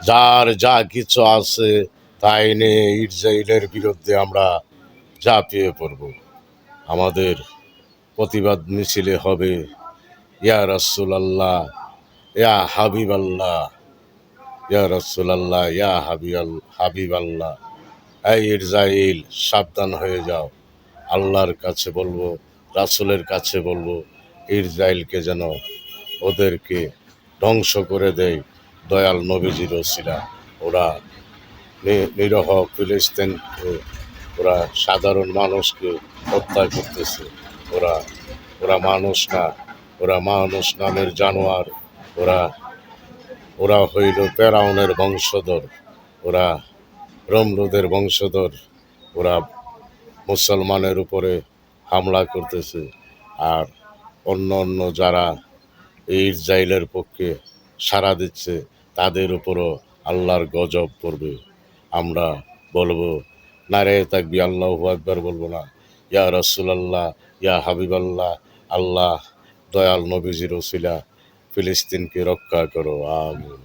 যার যা কিছু আছে তাই নিয়ে ইসরায়েলের বিরুদ্ধে আমরা ঝাঁপিয়ে পড়ব। আমাদের প্রতিবাদ মিছিলে হবে ইয়া রাসূলুল্লাহ, ইয়া হাবিবাল্লাহ, ইয়া রাসূলুল্লাহ, ইয়া হাবিবাল্লাহ। এই ইসরায়েল সাবধান হয়ে যাও। আল্লাহর কাছে বলবো, রাসূলের কাছে বলবো, ইসরায়েলকে যেন ওদেরকে ধ্বংস করে দেয় দয়াল নবীজির ওসিলা। ওরা নিরহ ফিলিস্তিন, ওরা সাধারণ মানুষকে হত্যা করতেছে। ওরা ওরা মানুষ না, ওরা মানুষ নামের জানোয়ার। ওরা ওরা হইল ফেরাউনের বংশধর, ওরা নমরুদের বংশধর। ওরা মুসলমানের উপরে হামলা করতেছে। আর অন্য অন্য যারা এই ইসরায়েলের পক্ষে সাড়া দিচ্ছে তাদের উপরও আল্লাহর গজব পড়বে। আমরা বলবো নারে তাকবীর, আল্লাহু আকবার বলবো না? ইয়া রাসূলুল্লাহ, ইয়া হাবিবাল্লাহ, আল্লাহ দয়াল নবীজির ওসিলা ফিলিস্তিনকে রক্ষা করো, আমিন।